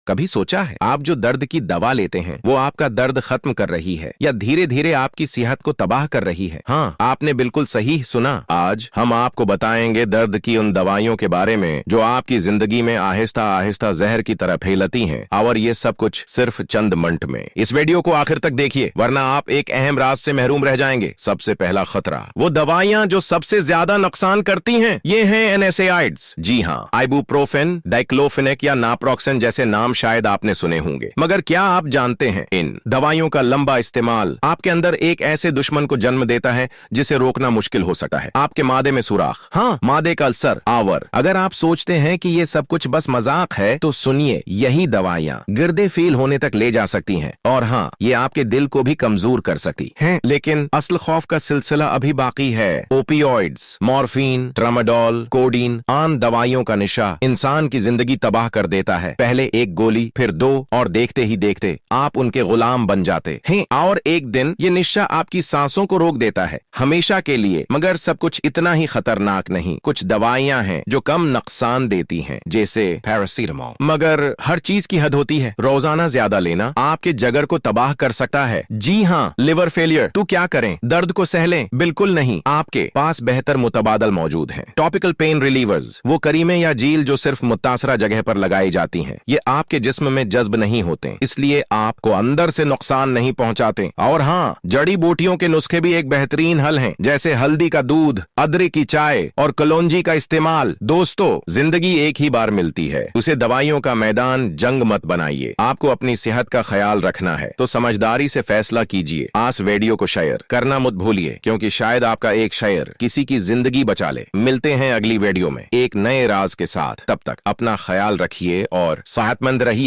कभी सोचा है आप जो दर्द की दवा लेते हैं वो आपका दर्द खत्म कर रही है या धीरे धीरे आपकी सेहत को तबाह कर रही है? हाँ, आपने बिल्कुल सही सुना। आज हम आपको बताएंगे दर्द की उन दवाइयों के बारे में जो आपकी जिंदगी में आहिस्ता आहिस्ता जहर की तरह फैलती हैं, और ये सब कुछ सिर्फ चंद मिनट में। इस वीडियो को आखिर तक देखिए वरना आप एक अहम राज से महरूम रह जाएंगे। सबसे पहला खतरा, वो दवाइयां जो सबसे ज्यादा नुकसान करती हैं, ये हैं एनएसएआइड्स। जी हाँ, आइबुप्रोफेन, डाइक्लोफेनेक या नाप्रोक्सेन जैसे नाम शायद आपने सुने होंगे, मगर क्या आप जानते हैं इन दवाइयों का लंबा इस्तेमाल आपके अंदर एक ऐसे दुश्मन को जन्म देता है जिसे रोकना मुश्किल हो सकता है। आपके मादे में सुराख, हाँ, मादे का अल्सर, आवर। अगर आप सोचते हैं कि ये सब कुछ बस मजाक है तो सुनिए, यही दवाइयां गिरदे फेल होने तक ले जा सकती हैं, और हाँ, ये आपके दिल को भी कमजोर कर सकती हैं। लेकिन असल खौफ का सिलसिला अभी बाकी है। ओपियोइड्स, मॉर्फिन, ट्रामाडोल, कोडीन, आम दवाइयों का निशा इंसान की जिंदगी तबाह कर देता है। पहले एक गोली, फिर दो, और देखते ही देखते आप उनके गुलाम बन जाते हैं। और एक दिन ये निशा आपकी सांसों को रोक देता है, हमेशा के लिए। मगर सब कुछ इतना ही खतरनाक नहीं। कुछ दवाइयां हैं जो कम नुकसान देती हैं, जैसे पैरासीटामोल, मगर हर चीज की हद होती है। रोजाना ज्यादा लेना आपके जिगर को तबाह कर सकता है। जी हाँ, लिवर फेलियर। तो क्या करें? दर्द को सह लें? बिल्कुल नहीं, आपके पास बेहतर मुतबादल मौजूद हैं। टॉपिकल पेन रिलीवर्स, वो करीमें या जील जो सिर्फ मुतासरा जगह पर लगाई जाती हैं। ये आपके जिस्म में जज्ब नहीं होते, इसलिए आपको अंदर से नुकसान नहीं पहुंचाते। और हाँ, जड़ी बूटियों के नुस्खे भी एक बेहतरीन हल हैं, जैसे हल्दी का दूध, अदरक की चाय और कलौंजी का इस्तेमाल। दोस्तों, जिंदगी एक ही बार मिलती है, उसे दवाइयों का मैदान जंग मत बनाइए। आपको अपनी सेहत का ख्याल रखना है तो समझदारी से फैसला कीजिए। आज वीडियो को शेयर करना मत भूलिए, क्योंकि शायद आपका एक शेयर किसी की जिंदगी बचा ले। मिलते हैं अगली वीडियो में एक नए राज के साथ। तब तक अपना ख्याल रखिए और सेहतमंद रहिए।